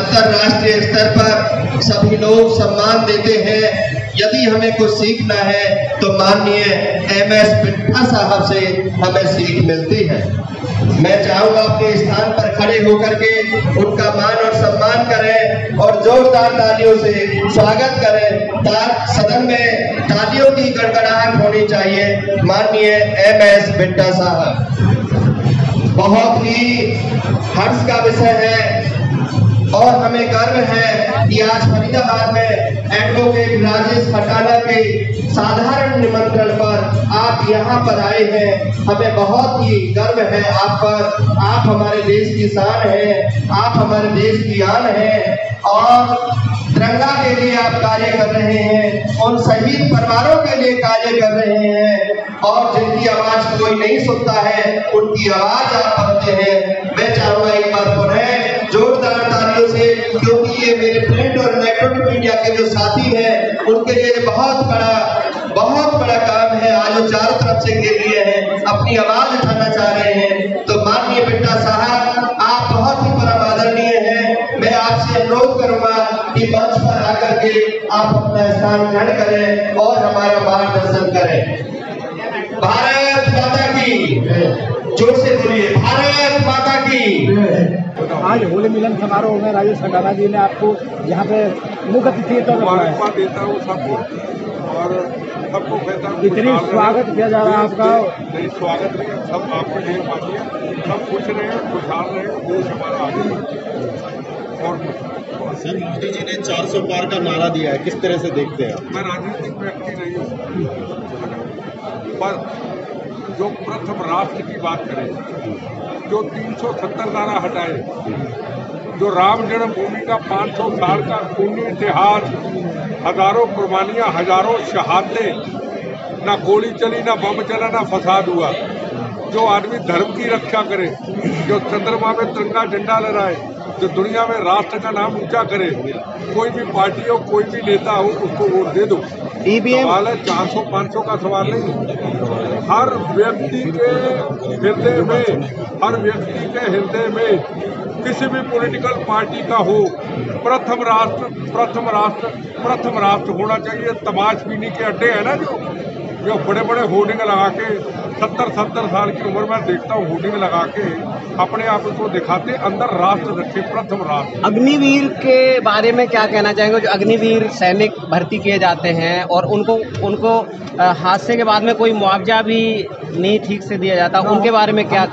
अंतरराष्ट्रीय स्तर पर सभी लोग सम्मान देते हैं। यदि हमें कुछ सीखना है तो माननीय MS बिट्टा साहब से हमें सीख मिलती है। मैं चाहूंगा अपने स्थान पर खड़े होकर के उनका मान और सम्मान करें और जोरदार तालियों से स्वागत करें। सदन में तालियों की गड़गड़ाहट होनी चाहिए। माननीय MS बिट्टा साहब, बहुत ही हर्ष का विषय है और हमें गर्व है कि आज फरीदाबाद में एडवोकेट राजेश खटाना के साधारण निमंत्रण पर आप यहाँ पर आए हैं। हमें बहुत ही गर्व है आप पर। आप हमारे देश की शान हैं, आप हमारे देश की आन हैं और तिरंगा के लिए आप कार्य कर रहे हैं, उन शहीद परिवारों के लिए कार्य कर रहे हैं और जिनकी आवाज कोई नहीं सुनता है उनकी आवाज आप बनते हैं। मैं चाहूंगा एक बार पुनः जोरदार तालियों से, क्योंकि ये मेरे प्रिंट और इलेक्ट्रॉनिक मीडिया के जो साथी हैं उनके लिए बहुत बड़ा काम है। आज वो चारों तरफ से घेर लिए हैं, अपनी आवाज उठाना चाह रहे हैं। तो माननीय बिट्टा साहब, आप बहुत ही परम आदरणीय हैं। मैं आपसे अनुरोध करूंगा कि मंच पर आकर के आप अपना स्थान ग्रहण करें और हमारा मार्गदर्शन करें। भारत माता की, जोर से बोलिए, भारत माता की। आज होली मिलन समारोह में राजेश खटाना जी ने आपको यहाँ पे मुख्य अतिथि के तौर पर देता हूँ सबको और सबको कहता हूँ इतनी स्वागत किया जा रहा है आपका। नहीं, स्वागत नहीं, सब आपके लिए बाकी है। सब खुश रहे, खुशहाल रहे, देश हमारा आगे और सर, मोदी जी ने 400 पार का नारा दिया है, किस तरह से देखते हैं आप? मैं राजनीतिक व्यक्ति नहीं हूँ, पर जो प्रथम राष्ट्र की बात करें, जो 370 धारा हटाए, जो राम जन्मभूमि का 500 साल का खूनी इतिहास, हजारों कुर्बानियां, हजारों शहादतें, ना गोली चली, ना बम चला, ना फसाद हुआ, जो आदमी धर्म की रक्षा करे, जो चंद्रमा में तिरंगा झंडा लहराए, जो दुनिया में राष्ट्र का नाम ऊंचा करे, कोई भी पार्टी हो, कोई भी नेता हो, उसको वोट दे दो। सवाल है 400-500 का सवाल नहीं। हर व्यक्ति के हृदय में, हर व्यक्ति के हृदय में किसी भी पॉलिटिकल पार्टी का हो, प्रथम राष्ट्र होना चाहिए। तमाशबीनी के अड्डे हैं ना, जो बड़े बड़े होर्डिंग लगा के 70 साल की उम्र में देखता हूँ होर्डिंग लगा के अपने आप को दिखाते, अंदर राष्ट्र रखे, प्रथम राष्ट्र। अग्निवीर के बारे में क्या कहना चाहेंगे? जो अग्निवीर सैनिक भर्ती किए जाते हैं और उनको हादसे के बाद में कोई मुआवजा भी नहीं ठीक से दिया जाता, उनके बारे में क्या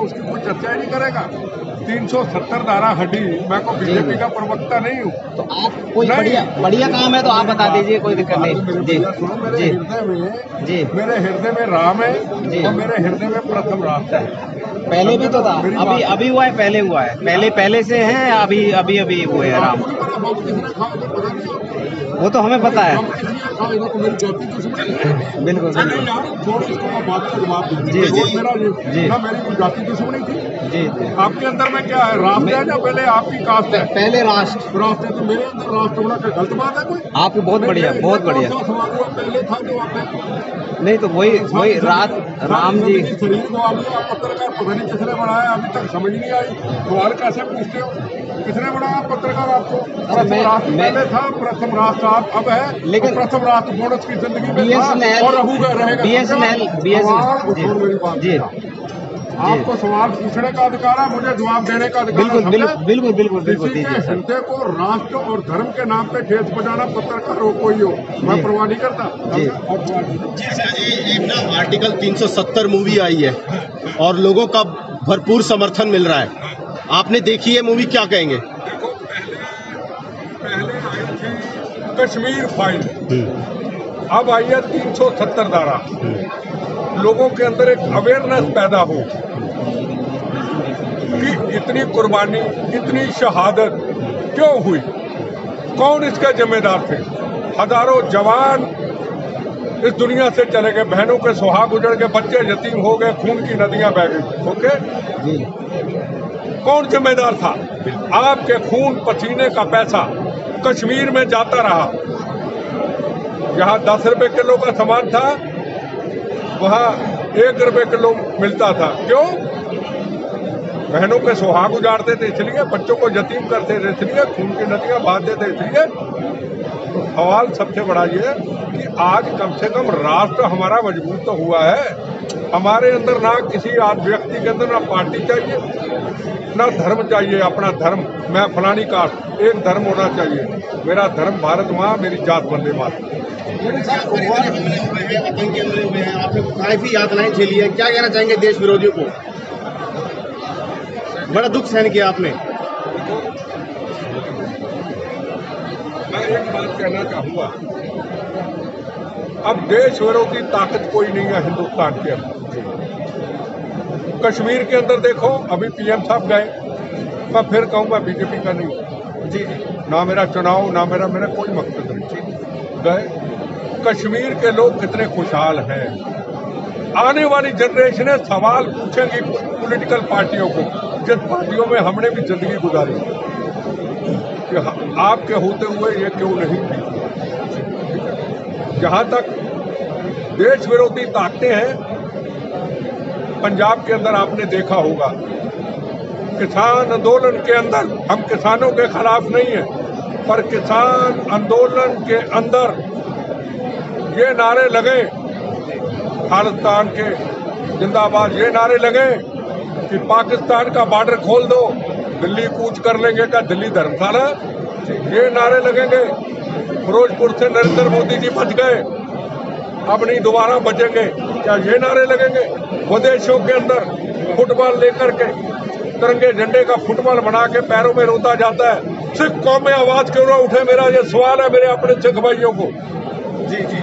उसकी कोई चर्चा ही नहीं करेगा। 370 धारा हटी, मैं को बीजेपी का प्रवक्ता नहीं हूँ। तो आप कोई बढ़िया काम है तो आप बता दीजिए, कोई दिक्कत नहीं। जी, मेरे हृदय में राम है और मेरे हृदय में प्रथम राष्ट्र है। पहले भी तो था, अभी हुआ है, पहले हुआ है, पहले से है या अभी हुए हैं राम? वो तो हमें पता है। बिल्कुल जी जी ना मेरी जाति दुश्मनी थी जी। आपके अंदर में क्या है? राष्ट्र है ना, पहले आपकी कास्ट है, पहले राष्ट्र है, तो मेरे अंदर राष्ट्र होना क्या गलत बात है? कोई आपको बहुत बढ़िया पहले था जो नहीं, तो वही राम जी शरीर को पत्रकार पता नहीं किसने बनाया, अभी तक समझ नहीं आई। सवाल कैसे पूछते हो? किसने बनाया पत्रकार आपको? राष्ट्र पहले था, प्रथम राष्ट्र आप अब है, लेकिन प्रथम राष्ट्र बोनस की जिंदगी में और रहेगा। BSNL जी, आपको सवाल पूछने का अधिकार है, मुझे जवाब देने का अधिकार है। बिल्कुल हृदय को राष्ट्र और धर्म के नाम पे ठेस बजाना, पत्रकार हो कोई हो, मैं परवाह नहीं करता। जी, एक ना आर्टिकल 370 मूवी आई है और लोगों का भरपूर समर्थन मिल रहा है, आपने देखी है मूवी, क्या कहेंगे? देखो, पहले आई थी कश्मीर फाइल, अब आई है 370 धारा। लोगों के अंदर एक अवेयरनेस पैदा हो कि इतनी कुर्बानी, इतनी शहादत क्यों हुई, कौन इसके जिम्मेदार थे? हजारों जवान इस दुनिया से चले गए, बहनों के सुहाग उजड़ गए, बच्चे यतीम हो गए, खून की नदियां बह गई। ओके, कौन जिम्मेदार था? आपके खून पसीने का पैसा कश्मीर में जाता रहा। यहाँ 10 रुपए किलो का सामान था, वहाँ 1 रुपए किलो मिलता था। क्यों? बहनों के सुहाग उजाड़ते थे इसलिए, बच्चों को यतीम करते थे इसलिए, खून की नदियां बहाते थे इसलिए। तो सवाल सबसे बड़ा ये है कि आज कम से कम राष्ट्र हमारा मजबूत तो हुआ है। हमारे अंदर ना किसी व्यक्ति के अंदर ना पार्टी चाहिए, ना धर्म चाहिए। अपना धर्म, मैं फलानी कास्ट, एक धर्म होना चाहिए। मेरा धर्म भारत माँ, मेरी जात वंदे मातरम। आतंकी हमले हुए हैं, आपने काफी यातनाएं झेली है, क्या कहना चाहेंगे देश विरोधियों को? बड़ा दुख सहन किया आपने। मैं एक बात कहना चाहूंगा, अब देश विरोधी ताकत कोई नहीं है हिंदुस्तान के अंदर। कश्मीर के अंदर देखो, अभी पीएम साहब गए, मैं फिर कहूंगा बीजेपी का नहीं जी, ना मेरा चुनाव, ना मेरा कोई मकसद नहीं, गए। कश्मीर के लोग कितने खुशहाल हैं। आने वाली जनरेशन सवाल पूछेंगी पॉलिटिकल पार्टियों को, जिन पार्टियों में हमने भी जिंदगी गुजारी, कि आपके होते हुए ये क्यों नहीं थी। जहां तक देश विरोधी ताकतें हैं, पंजाब के अंदर आपने देखा होगा, किसान आंदोलन के अंदर, हम किसानों के खिलाफ नहीं है, पर किसान आंदोलन के अंदर ये नारे लगे, खालिस्तान के जिंदाबाद, ये नारे लगे कि पाकिस्तान का बॉर्डर खोल दो, दिल्ली कूच कर लेंगे का दिल्ली धर्मशाला, ये नारे लगेंगे। फिरोजपुर से नरेंद्र मोदी जी बच गए, अब नहीं दोबारा बचेंगे, क्या ये नारे लगेंगे? विदेशों के अंदर फुटबॉल लेकर के, तिरंगे झंडे का फुटबॉल बना के पैरों में रोता जाता है। सिख कौम में आवाज क्यों ना उठे? मेरा ये सवाल है मेरे अपने सिख भाइयों को। जी जी,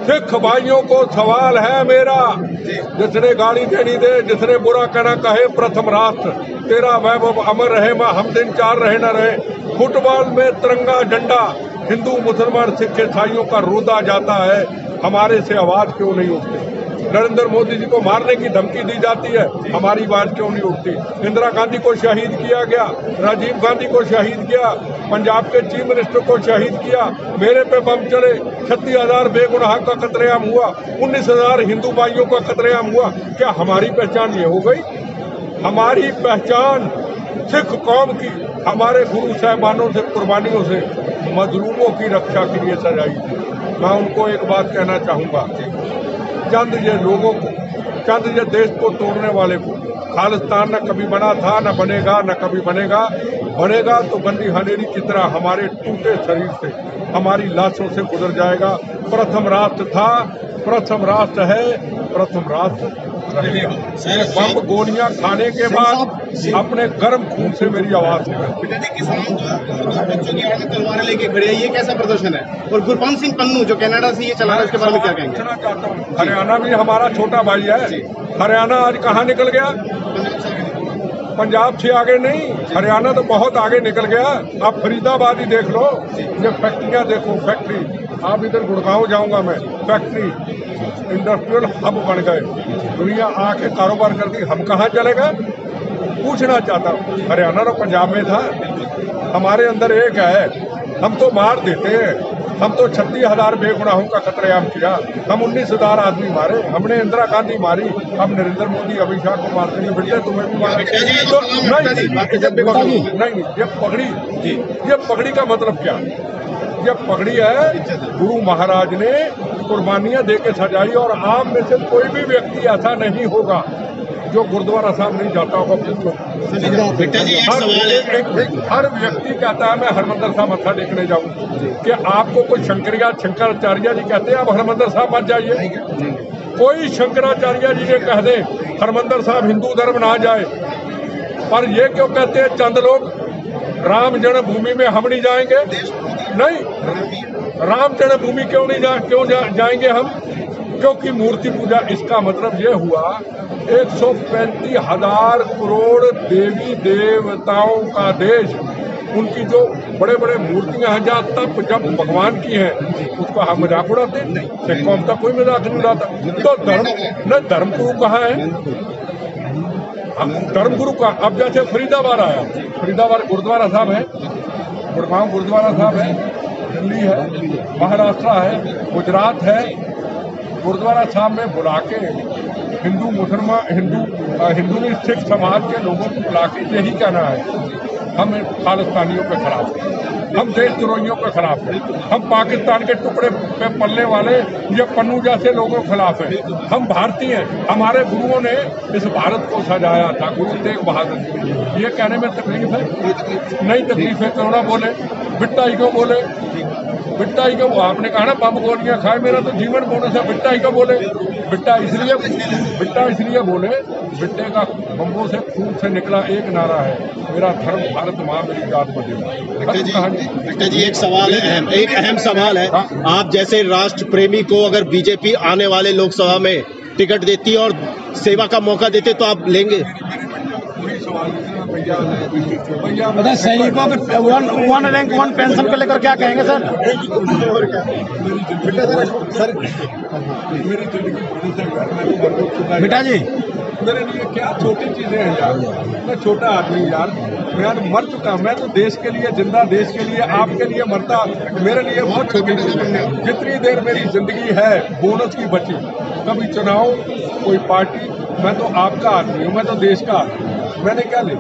सिख भाइयों को सवाल है मेरा, जिसने गाली देनी दे, जिसने बुरा कहना कहे, प्रथम राष्ट्र तेरा वैभव अमर रहे, माँ हम दिन चार रहे न रहे। फुटबॉल में तिरंगा झंडा हिंदू मुसलमान सिख ईसाइयों का रोदा जाता है, हमारे से आवाज क्यों नहीं उठती? नरेंद्र मोदी जी को मारने की धमकी दी जाती है, हमारी आवाज क्यों नहीं उठती? इंदिरा गांधी को शहीद किया गया, राजीव गांधी को शहीद किया, पंजाब के चीफ मिनिस्टर को शहीद किया, मेरे पे बम चले, 36,000 बेगुनाह का कत्लेआम हुआ, 19,000 हिंदू भाइयों का कत्लेआम हुआ। क्या हमारी पहचान ये हो गई? हमारी पहचान सिख कौम की हमारे गुरु साहबानों से कुर्बानियों से मजलूमों की रक्षा के लिए सजाई थी। मैं उनको एक बात कहना चाहूँगा, चंद ये लोगों को, चंद ये देश को तोड़ने वाले को, खालिस्तान न कभी बना था, न बनेगा, न कभी बनेगा। बनेगा तो गंदी हनेरी की तरह हमारे टूटे शरीर से, हमारी लाशों से गुजर जाएगा। प्रथम राष्ट्र था, प्रथम राष्ट्र है, प्रथम राष्ट्र रहेगा। बम गोलियां खाने के बाद अपने गर्म खून से मेरी आवाज निकली। किसान बच्चों की आड़ में तलवारें लेके खड़े हैं, ये कैसा प्रदर्शन है? और गुरपंत सिंह पन्नू जो कनाडा से ये चला रहा है, उसके बारे में क्या कहेंगे? पूछना चाहता हूँ, हरियाणा भी हमारा छोटा भाई है। हरियाणा आज कहाँ निकल गया? पंजाब से आगे नहीं, हरियाणा तो बहुत आगे निकल गया। आप फरीदाबाद ही देख लो, ये फैक्ट्रियाँ देखो, फैक्ट्री। आप इधर गुड़गांव जाऊंगा मैं, फैक्ट्री, इंडस्ट्रियल हब बन गए, दुनिया आके कारोबार करती, हम कहाँ चले गए? पूछना चाहता हूँ, हरियाणा तो पंजाब में था, हमारे अंदर एक है, हम तो मार देते हैं। हम तो 36,000 बेगुनाहों का कत्लेआम किया, हम 19,000 आदमी मारे, हमने इंदिरा गांधी मारी, अब नरेंद्र मोदी अमित शाह को मारते हैं, बेटे तुम्हें भी मारे। तो नहीं, ये पगड़ी का मतलब क्या? ये पगड़ी है, गुरु महाराज ने कुर्बानियां देके सजाई, और आम में से कोई भी व्यक्ति ऐसा नहीं होगा जो गुरुद्वारा साहब नहीं जाता होगा। हर व्यक्ति कहता है मैं हरमंदिर साहब मत्था टेकने जाऊँ। कि आपको कोई शंकराचार्य जी कहते हैं आप हरमंदिर साहब मत जाइए? कोई शंकराचार्य जी ने कह दे हरमंदिर साहब हिंदू धर्म ना जाए, पर ये क्यों कहते हैं चंद लोग राम जन्मभूमि में हम नहीं जाएंगे? नहीं, राम जन्मभूमि क्यों नहीं जाएंगे हम? क्योंकि मूर्ति पूजा, इसका मतलब ये हुआ 135,000 करोड़ देवी देवताओं का देश, उनकी जो बड़े बड़े मूर्तियां हैं जहाँ तब जब भगवान की हैं, उसको हम मजाक उड़ाते हैं। कौन का कोई मजाक नहीं उड़ाता। तो धर्म गुरु कहाँ है? धर्म गुरु का, अब जैसे फरीदाबाद आया, फरीदाबाद गुरुद्वारा साहब है, गुड़गांव गुरुद्वारा साहब है, दिल्ली है, महाराष्ट्र है, गुजरात है, गुरुद्वारा साहब में बुला के हिंदू मुसलमान हिंदू ने सिख समाज के लोगों को बुला के यही कहना है, हम खालिस्तानियों पे खिलाफ हैं, हम देशद्रोहियों पे खिलाफ हैं, हम पाकिस्तान के टुकड़े पे पलने वाले ये पन्नू जैसे लोगों के खिलाफ हैं। हम भारतीय हैं, हमारे गुरुओं ने इस भारत को सजाया था, गुरु तेग बहादुर जी। ये कहने में तकलीफ है? नहीं तकलीफ है, क्यों ना बोले, बिट्टा ही क्यों बोले, बिट्टा ही क्यों? आपने कहा ना बम गोलियां खाए, मेरा तो जीवन बोनस है, बिट्टा ही क्यों बोले? बिट्टा इसलिए बोले, बिट्टे का बम्बों से खून से निकला एक नारा है, मेरा धर्म भारत माँ मेरी जात बदलेगा। बिट्टा जी एक सवाल है, एक अहम सवाल है, आप जैसे राष्ट्र प्रेमी को अगर बीजेपी आने वाले लोकसभा में टिकट देती है और सेवा का मौका देते तो आप लेंगे? मतलब सैनिकों के वन रैंक वन पेंशन को लेकर क्या कहेंगे सर? बेटा जी मेरे लिए क्या छोटी चीजें हैं यार, मैं छोटा आदमी यार, मैं यार मर चुका, मैं तो देश के लिए जिंदा, देश के लिए आपके लिए मरता, मेरे लिए बहुत छोटी चीजें हैं। जितनी देर मेरी जिंदगी है बोनस की बची, कभी चुनाव कोई पार्टी, मैं तो आपका आदमी हूँ, मैं तो देश का आदमी हूँ, मैंने क्या लिया?